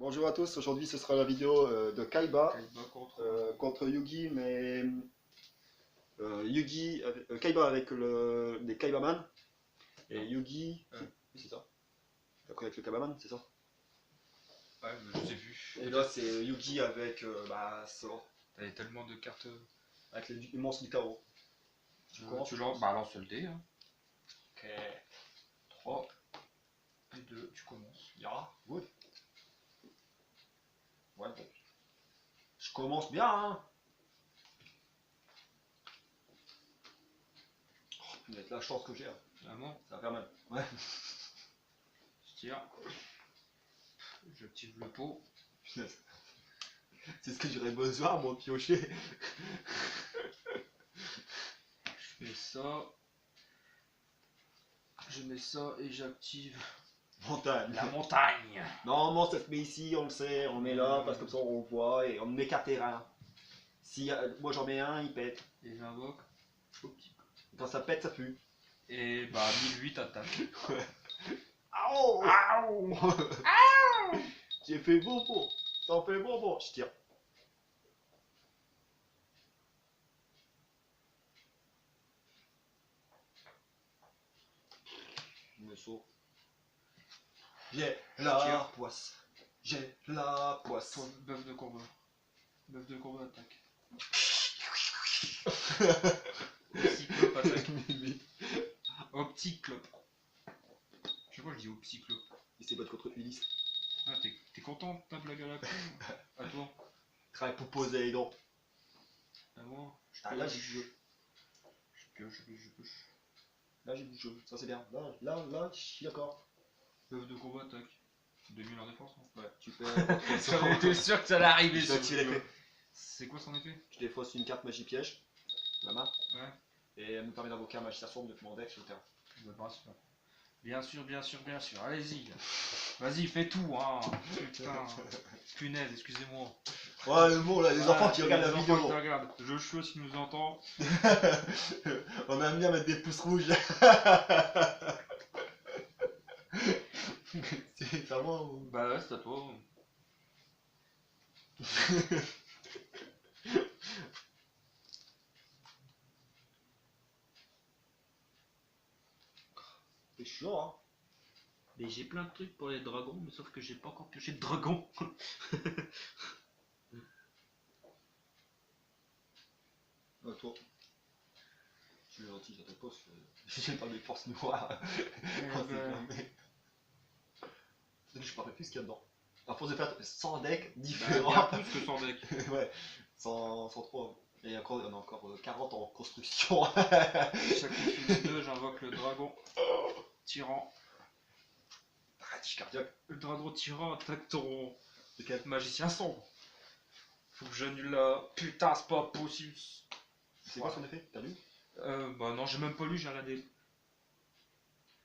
Bonjour à tous, aujourd'hui ce sera la vidéo de Kaiba Kaiba contre... contre Yugi, mais Kaiba avec des Kaibaman et Yugi, oui c'est ça, après avec le Kaibaman, c'est ça. Ouais, mais je sais plus. Et là c'est Yugi avec ça, T'avais tellement de cartes. avec les monstres du chaos. Tu commences, Tu je lances, pense. bah lance le dé. Hein. Ok. 3 et 2, tu commences. Ya, good. Ouais, bon. Je commence bien, hein. Oh, punaise, la chance que j'ai, hein. Vraiment, Ça va faire mal. Ouais. je tire. J'active le pot. Punaise. C'est ce que j'aurais besoin, moi, piocher. Je mets ça. Je mets ça et j'active Montagne. la montagne. Normalement, ça se met ici, on le sait, on le met là, parce que comme ça on voit et on ne met qu'un terrain. Si moi j'en mets un, il pète. Et j'invoque. Quand ça pète, ça pue. Et bah 1008 attaque. Aouh. Aouh. J'ai fait bonbon. T'en fais bonbon. Je tire. Je me sauve. J'ai la poisse. J'ai la poisse. Toi, bœuf de combat. Bœuf de combat attaque. Cyclope attaque. Opticlope. Je sais pas, je dis Opticlope. Il s'est battu contre Ulysse. Ah, t'es content de ta blague à la con? À toi? Travaille pour Poséidon. À moi? Ah, là j'ai du jeu. Je pioche. Là j'ai du jeu. Ça c'est bien. Là, je suis d'accord. Bœuf de combat attaque. 2000 en défense, hein. Ouais, tu perds. J'en étais sûr que ça allait arriver. Je vais tirer l'effet. C'est quoi son effet? Je défausse une carte magie piège. La main. Ouais. Et elle me permet d'invoquer un magicien sombre de mon deck sur le terrain. Bien sûr. Allez-y. Vas-y, fais tout, hein. Putain. Punaise, excusez-moi. Ouais, le bon là, les enfants qui regardent la vidéo. Joshua, si nous entend. On a mis à mettre des pouces rouges. C'est à moi ou... Bah ouais, c'est à toi. C'est chiant, hein. Mais j'ai plein de trucs pour les dragons, mais sauf que j'ai pas encore pioché de dragon. Toi. Je suis gentil, j'attaque pas, j'ai pas mes forces noires. Je me rappelle plus ce qu'il y a dedans. À force de faire 100 decks différents. Bien plus que 100 decks. Ouais, 103. Et encore, on a encore 40 en construction. Sacrifie les deux, j'invoque le dragon tyran. Cardiaque. Le dragon tyran attaque ton Lequel? magicien sombre. Faut que j'annule la... Putain, c'est pas possible. C'est quoi son effet? T'as lu? Bah non, j'ai même pas lu, j'ai regardé.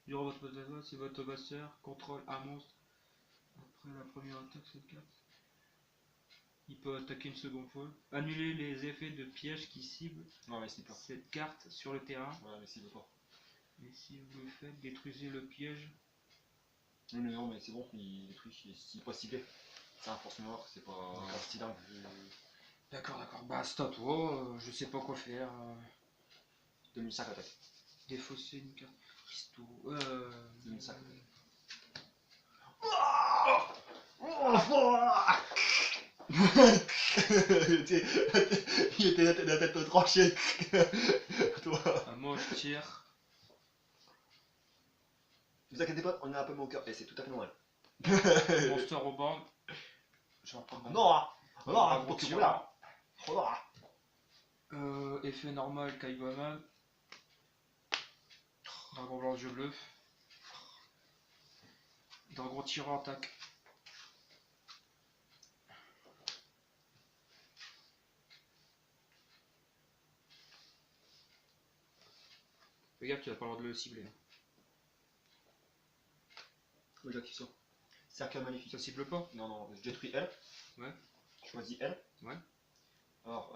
Durant votre bataille, c'est votre master, contrôle un monstre. Après la première attaque, cette carte. Il peut attaquer une seconde fois. Annuler les effets de piège qui ciblent Non, mais c'est pas. cette carte sur le terrain. Ouais, mais s'il veut pas. Et si vous le faites, détruisez le piège. Non, mais c'est bon, il détruit, il est pas ciblé. C'est un force noire, c'est pas stylé. D'accord. Bah, c'est à toi, je sais pas quoi faire. 2005 attaque. Défausser une carte. 2005 attaque. Il était la tête tranchée. Toi. Moi, je tire. Ne vous inquiétez pas, on a un peu mon cœur et c'est tout à fait normal. Monster au banc. Je vais reprendre. Non, pour tirer là. Effet normal, Kaibaman. Dragon blanc, yeux bleus. Dragon tirant attaque. Fais gaffe, tu n'as pas le droit de le cibler. Moi j'active ça. Cercle maléfique. Ça cible pas? Non, je détruis elle. Ouais. Je choisis elle. Ouais. Alors,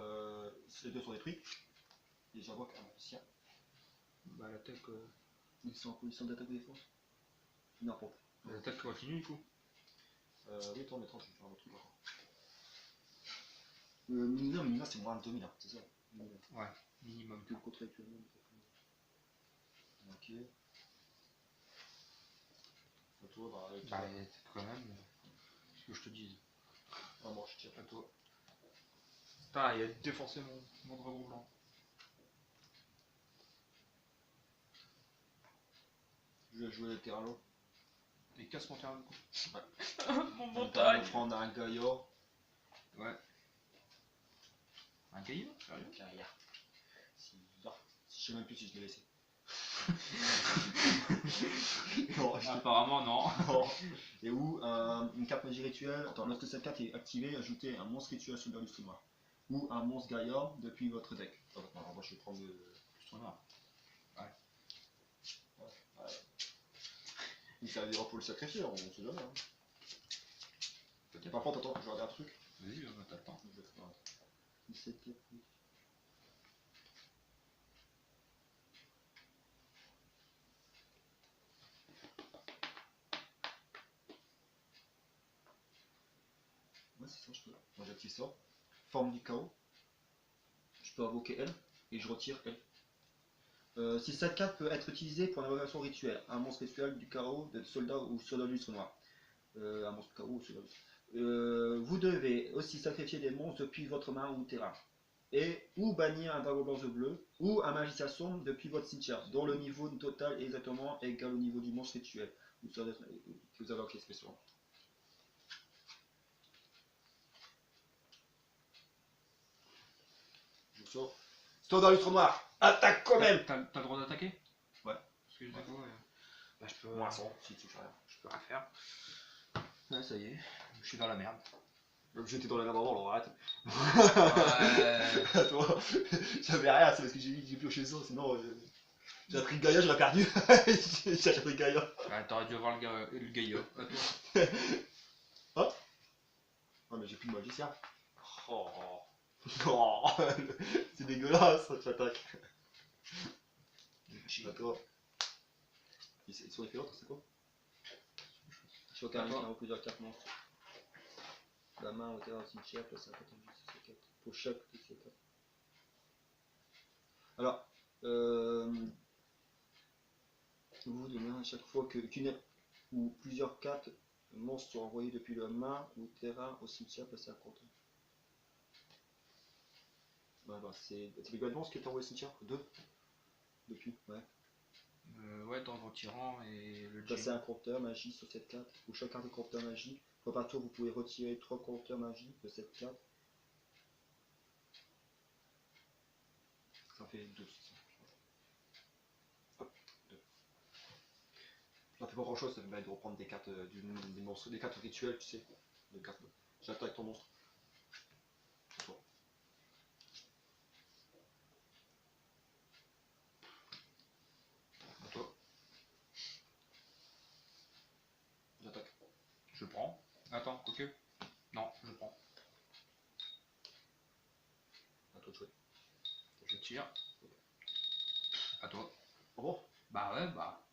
les deux sont détruits. Et j'invoque un magicien. Bah, l'attaque. Ils sont en position d'attaque ou défense? N'importe. L'attaque continue du coup. Oui, attends, mais attends, je vais faire un autre truc encore. Minimum, c'est moins de 2000, hein, c'est ça. Minimum. Ouais, minimum. Que le contrat actuellement. Ok. À toi, bah, avec toi. Bah, quand même. Ce que je te dise. Ah, moi, je tire. À toi. Ah, il a défoncé mon dragon blanc. Je vais jouer Terralo. Il casse mon terrain de coup. Ouais. Mon On montagne. va prendre un Gaïa. Ouais. Un caillou, sérieux? Gaïa. Je sais même plus si je l'ai laissé. Non, Apparemment, non. non. Et où une carte magie rituelle, attends, lorsque cette carte est activée, ajoutez un monstre rituel sous le lustre noir. Ou un monstre Gaïa depuis votre deck. Attends, alors moi je vais prendre le lustre noir. Ouais. Il servira pour le sacrifier, on sait jamais. Hein. Par contre, attends, je vais regarder un truc. Vas-y, t'as le temps. 17 4. Ouais, c'est ça, je peux. Moi j'active ça. Forme du chaos. Je peux invoquer elle et je retire elle. Si cette carte peut être utilisée pour une invocation rituelle, un monstre rituel du chaos, de soldat ou soldat lustre noir. Un monstre chaos ou soldat lustre. Vous devez aussi sacrifier des monstres depuis votre main ou terrain. Et ou bannir un dragon blanc bleu ou un magicien sombre depuis votre cimetière, dont le niveau total est exactement égal au niveau du monstre rituel. Que vous avez en question. Je sors. Soldat lustre noir, attaque quand même. T'as le droit d'attaquer? Ouais. Parce que Ouais. Bah, je peux. Moins 100, si tu fais rien. Je peux rien faire. Ouais, ça y est. Je suis dans la merde. J'étais dans la merde avant, alors arrête. Ouais. Toi, j'avais rien, c'est parce que j'ai pioché ça, sinon j'ai appris le Gaïa, j'aurais perdu. J'ai appris le Gaïa. Ouais, t'aurais dû avoir le Gaïa. À toi. Hop. Ah, mais j'ai plus de magicien. Oh. Oh. C'est dégueulasse, cette attaque. À toi. Ils sont les l'autre, c'est quoi? Choc un plusieurs cartes monstres. La main au terrain au cimetière, place à 4 pour chaque de ces cartes. Alors, vous donnez à chaque fois qu'une ou plusieurs cartes monstres sont envoyées depuis la main ou terrain au cimetière, placé à compte. Ouais, bah, c'est les gars de monstres qui étaient envoyés au cimetière? 2 depuis, ouais. Ouais, en retirant et le Placez un compteur magie sur cette carte. Pour chaque carte de compteur magie, par tour, vous pouvez retirer 3 compteurs magie de cette carte. Ça fait 2. Hop, 2. Ça fait pas grand chose, ça permet de reprendre des cartes des monstres, des cartes rituelles, tu sais. Des cartes. J'attaque ton monstre. Bon. À toi. J'attaque. Je prends. Attends, quoique. Non, je prends. À toi de jouer. Je tire. À toi. Oh bon. Bah ouais, bah.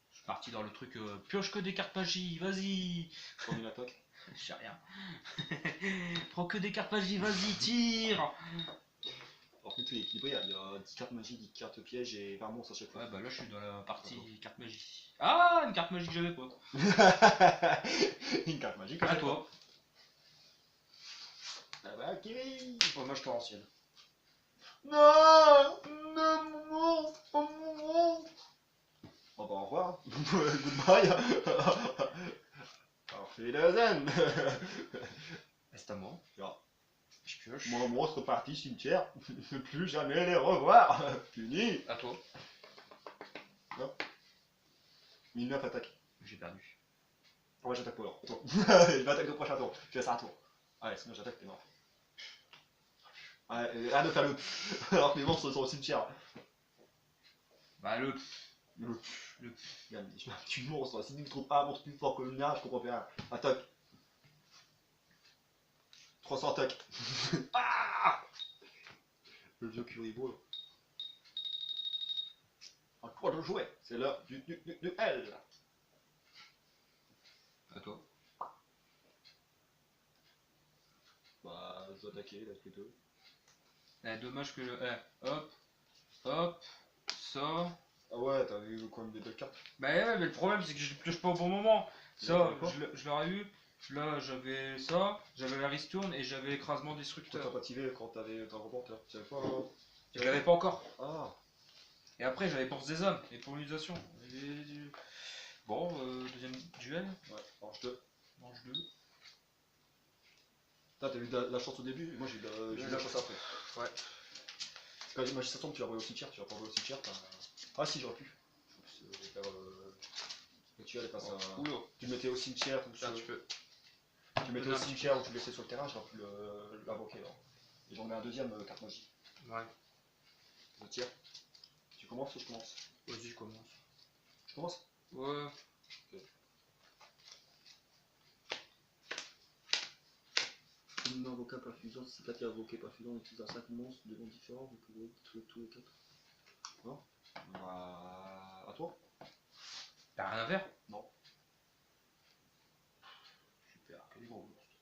Je suis parti dans le truc pioche que des cartes magie, vas-y. Prends une attaque. Je sais rien. Prends que des cartes magie, vas-y, tire. Alors que tout est équilibré, il y a 10 cartes magie, 10 cartes pièges et 20 monstres à chaque fois. Ouais, bah là je suis dans la partie carte magie. Ah, une carte magie que j'avais pas. Une carte magique. À toi. Ah bah, Kiri. Oh, moi je prends l'ancienne. Non, non, non. Bon bah au revoir. Goodbye. Alors fais la zen. C'est à moi. Alors, Je pioche. mon monstre parti cimetière. Ne plus jamais les revoir. Fini. À toi. 1009 attaque. J'ai perdu. Ouais, j'attaque pas alors. Attends. Il va attaquer au prochain tour. Je laisse un tour. Allez, sinon j'attaque, t'es mort. Ouais, rien de faire le. Alors que les monstres sont au cimetière. Bah le. Regarde, je mets un petit monstre. Si tu trouves pas un monstre plus fort que le mien, je comprends pas. Attaque. 300 attaque. Ah, le vieux Kuribo. À quoi de jouer? C'est l'heure du L. À toi. je dois attaquer avec les deux. Dommage que hop, hop, ça. Ah ouais, t'as vu quand même des belles cartes. Bah ouais, mais le problème c'est que je pioche pas au bon moment. Tu Ça, l'as pas je l'aurais eu. Là, j'avais ça, j'avais la ristourne et j'avais l'écrasement Pourquoi destructeur. t'as pas activé quand t'avais ton reporter? Tu savais pas Je l'avais pas encore. Ah. Et après, j'avais Force des hommes et pollunisation. Bon, deuxième duel. Ouais, manche 2. Manche 2. T'as eu de la chance au début, moi j'ai eu de la chance après. Ouais. Quand j'ai Magicien tombe, tu vas envoyer au cimetière, tu vas pas envoyer au cimetière. Ah si, j'aurais pu. Rituel et passe à... Oula. Tu le mettais au cimetière ou Là, tu peux. tu le mettais au cimetière ou tu le laissais sur le terrain, j'aurais pu l'invoquer. Et j'en mets un deuxième carte magie. Ouais. Je tire. Tu commences ou je commence? Vas-y, je commence. Je commence? Ouais. Une invocable par fusion, si 4 est invoqué par fusion en utilisant 5 monstres de noms différents, vous pouvez tuer tous les 4. Non? Bah... À toi? T'as rien à faire? Non. Super, quel gros monstre.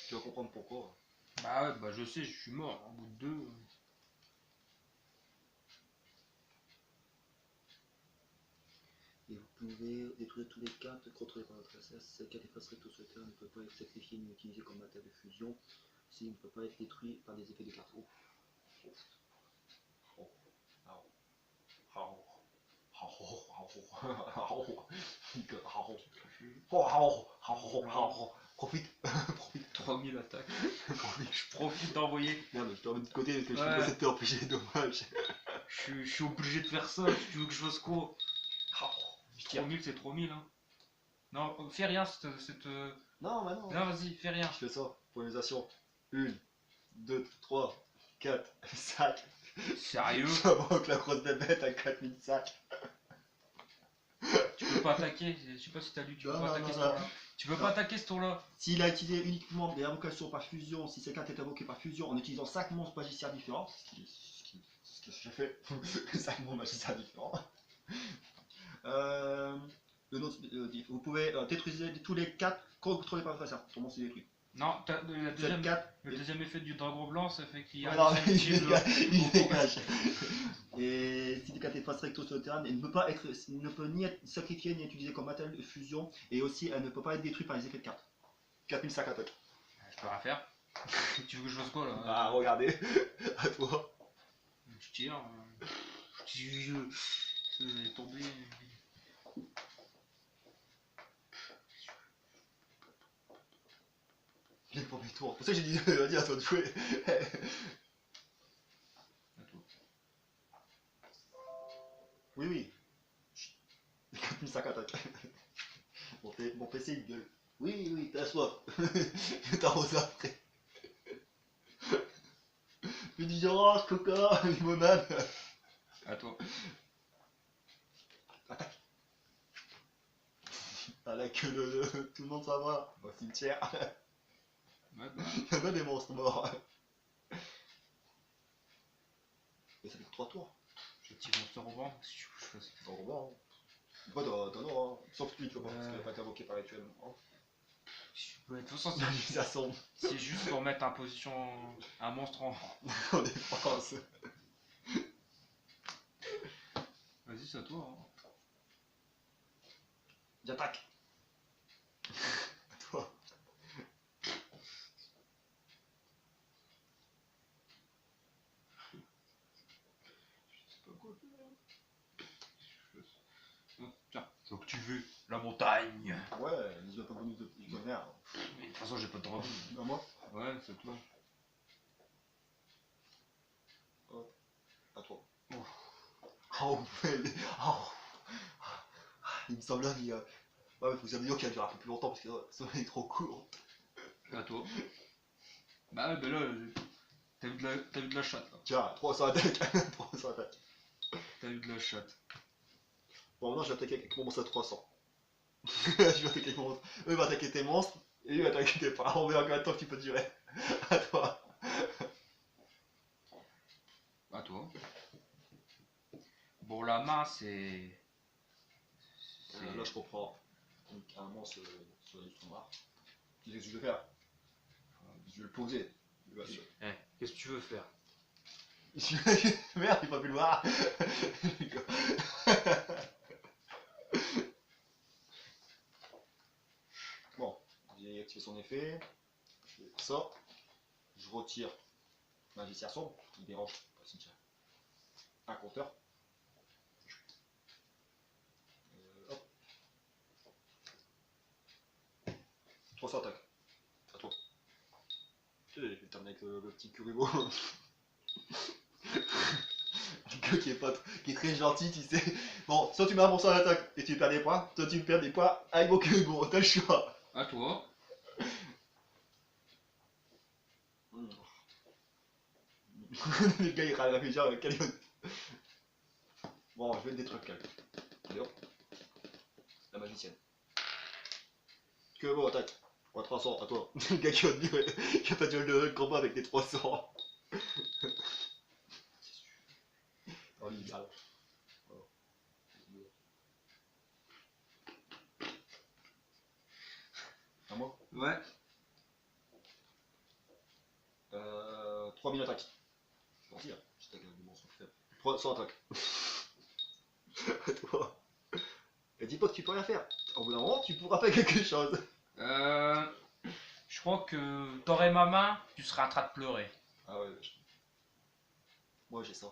Tu vas comprendre pourquoi. Bah ouais, bah je sais, je suis mort en bout de 2. Et vous pouvez détruire tous les cartes contrôlées par votre adversaire. Si cette carte est face recto sur le terrain, ne peut pas être sacrifiée ni utilisée comme matériel de fusion. S'il ne peut pas être détruit par des effets de cartes. Oh. Profite. Profite. 3000 attaques. Je profite d'envoyer. Merde, je te remets de côté parce que je Ouais. sais que c'était empêché, dommage. Je suis obligé de faire ça. Tu veux que je fasse quoi? Je tire. 3000 c'est 3000 hein. Non, fais rien Non, bah non. Non, vas-y, fais rien. Je fais ça. Polonisation. 1, 2, 3, 4, 5. Sérieux? J'invoque la grosse bébête à 4005. Tu peux pas attaquer. Je sais pas si t'as lu, tu peux Non, pas non, attaquer non, ce non. tour-là. Tu peux pas attaquer ce tour-là. S'il a utilisé uniquement des invocations par fusion, si cette carte est invoquée par fusion en utilisant 5 monstres magiciens différents, ce que j'ai fait, 5 monstres magiciens différents, vous pouvez détruire tous les 4 contrôlés par votre adversaire. Ton monstre est détruit. Non, Cette 4, le deuxième effet du dragon blanc, ça fait qu'il y a ouais, non, un deuxième cible. il dégage. Et si les cartes est face recto sur le terrain, elle ne peut ni être sacrifiée ni utilisée comme matériel de fusion, et aussi elle ne peut pas être détruite par les effets de cartes. 4005 attaques. Je peux rien faire. Tu veux que je fasse quoi là? Ah, regardez, à toi. Je tire. Je vais tomber. Les premiers tours. C'est pour ça que j'ai dit, vas-y, à toi de jouer. À toi. Oui, oui. 4005 attaques. Mon PC il gueule. Oui, oui, t'as soif. Je t'arrose après. Je dis orange, coca, limonade. À toi. Attaque. Ah là que tout le monde saura. Au cimetière. Ouais, bah. Il y en a des monstres morts. Mais ça fait que 3 tours. Je tire mon sort au vent. Si tu veux que je fasse. Au revoir. Pas t'en auras. Hein. Sauf que lui, tu vois pas, parce qu'il n'a pas été invoqué par rituel. Hein. De toute façon, Ça sombre. c'est juste pour mettre en position un monstre en. En défense. Vas-y, c'est à toi. Hein. J'attaque. À toi. Je sais pas quoi faire. Non, tiens, donc tu veux la montagne. Ouais, ils ont pas bonus de tonnerre. Mais de toute façon, j'ai pas de drame. À moi. Ouais, c'est à toi. À toi. Oh, oh. Il me semble là, il ouais, faut que ça vidéo qui va durer un peu plus longtemps parce que ça est trop court. À toi. Bah ouais, bah là, t'as eu de la chatte là. Tiens, 300 attaques. 300 attaques. T'as eu de la chatte. Bon, maintenant je vais attaquer avec mon monstre à 300. Je vais attaquer avec mon monstre. Eux ils vont attaquer tes monstres et lui il va attaquer tes parents. On verra combien de temps tu peux durer. À toi. À toi. Bon, la main, c'est. Là je comprends. Donc un monstre sur les noir. Tu sais ce que je vais faire? Je vais le poser. Bien sûr. Eh, qu'est-ce que tu veux faire? Merde, j'ai pas pu le voir. Bon, j'ai activé son effet. Je fais ça. Je retire magicien sombre, qui dérange pas le cimetière. Un compteur. Hop. 300 attaques. À toi. Je vais terminer avec le petit Kuribo. Un gars qui est très gentil, tu sais. Bon, soit tu mets un morceau à l'attaque et tu perds des points, soit tu perds des points avec mon Kuribo. T'as le choix. À toi. Le gars il réfléchit avec Calion. Bon, je vais le détruire Cal. Allez hop. La magicienne. Que bon, attaque. Ouais, 300, à toi. Le gars qui va te dire, qui a pas déjà le combat avec des 300. Oh, il est bien. À moi Ouais. 3000 attaques. Je pense dire, j'attaque avec des monstres faibles. 300 attaques. À toi. Et dis pas que tu peux rien faire. Au bout d'un moment, tu pourras faire quelque chose. Je crois que t'aurais ma main, tu serais en train de pleurer. Ah ouais, moi j'ai ça.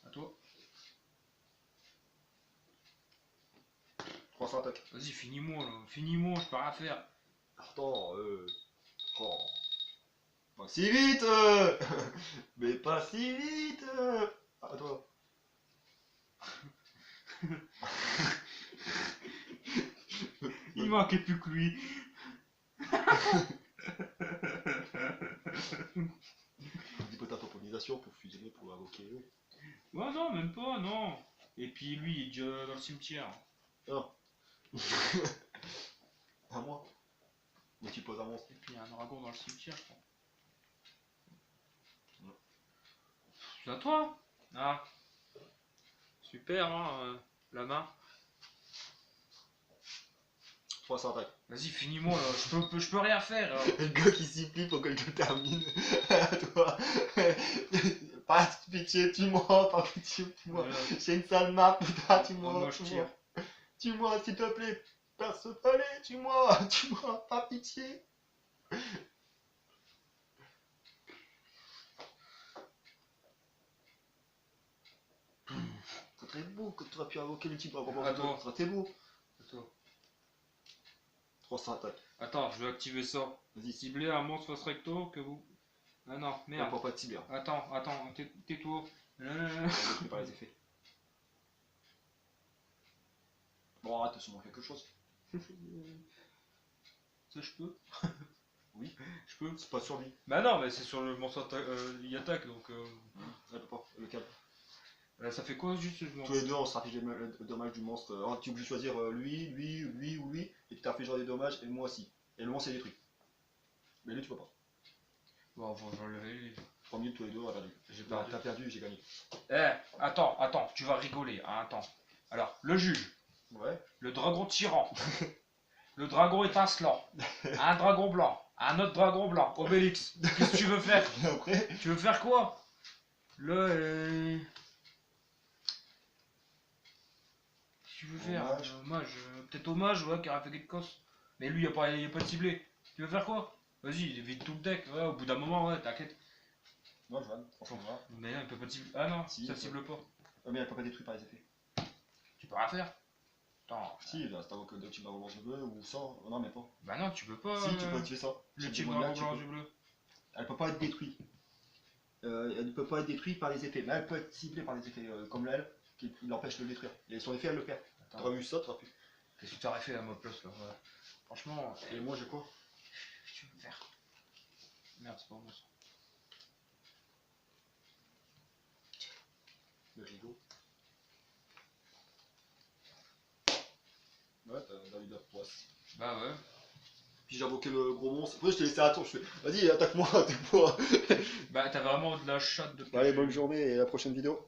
À toi. 300 attaques. Vas-y, finis-moi là. Finis-moi, je peux rien faire. Attends, oh. Pas si vite Mais pas si vite À toi. Il manquait plus que lui. Dis pas ta temporisation pour fusionner, pour invoquer. Ouais, non, même pas, non. Et puis lui, il est déjà dans le cimetière. Ah. À moi. Mais tu poses un monstre. Et puis il y a un dragon dans le cimetière, je crois. Non. C'est à toi. Ah. Super, hein, la main. 300 attaques. Vas-y, finis-moi là, je peux rien faire. Le gars qui supplie pour que je termine. À toi. Pas de pitié, tue-moi, pas pitié, tue-moi. Voilà. J'ai une sale map, putain, tue-moi. Moi, je tire. Tue-moi, s'il te plaît. Perce-palais, tue-moi, tue-moi, pas pitié. C'est très beau que tu aurais pu invoquer le type avant. Attends. C'est très beau. Attends. 300 attaques. Attends, je vais activer ça. Vas-y. Cibler un monstre face recto que vous. Ah non, On merde. peut pas de cible. Attends, tais-toi. Je fais pas les effets. Bon, arrête de se quelque chose. Ça, je peux. Oui. Je peux. C'est pas sur lui. Bah non, mais c'est sur le monstre il attaque donc. Elle peut pas. Lequel Ça fait quoi juste je m'en- Tous les deux, on se raffiche le dommage du monstre. Alors, tu es obligé de choisir lui ou lui. Et tu t'infligeras des dommages et moi aussi. Et le monstre est détruit. Mais lui, tu peux pas. Bon, faut enlever lui. 3 minutes tous les deux, on a perdu. J'ai perdu. T'as perdu, j'ai gagné. Eh, attends, tu vas rigoler. Hein, attends. Alors, le juge, Ouais. le dragon tyran, le dragon étincelant, un dragon blanc, un autre dragon blanc, Obélix. Qu'est-ce que tu veux faire? Et après, Tu veux faire quoi? Qu'est-ce que tu veux faire? Hommage. Hommage. Peut-être hommage, ouais, qui aurait fait quelque chose. Mais lui, y a pas de ciblé. Tu veux faire quoi? Vas-y, il évite tout le deck. Ouais, au bout d'un moment, ouais, t'inquiète. non, Joanne, franchement, voilà. Mais là, il peut pas te cibler. Ah non, Si, ça il cible pas. Mais elle peut pas détruire par les effets. Tu peux rien faire. Attends. Si, là, c'est un que tu m'as revanche bleu ou ça. Non, mais pas. Bah non, tu peux pas. Si, tu peux activer ça. Le Sur type démoniaque, dragon tu blanc, peux. bleu. Elle peut pas être détruite. Elle ne peut pas être détruite par les effets. Mais elle peut être ciblée par les effets. Comme l'aile, qui l'empêche de le détruire. Et son effet, elle le perd. Attends. T'aurais vu ça, t'aurais pu. Qu'est-ce que tu aurais fait à ma place là? Ouais. Franchement, Et moi, j'ai quoi? qu'est-ce que tu veux faire? Merde, c'est pas moi ça. Le rideau. Ouais, t'as eu de la poisse. Bah ouais. Puis j'ai invoqué le gros monstre. Après, je t'ai laissé à tour. Je fais, vas-y, attaque-moi, attaque-moi. Bah t'as vraiment de la chatte de. Allez, bonne journée et à la prochaine vidéo.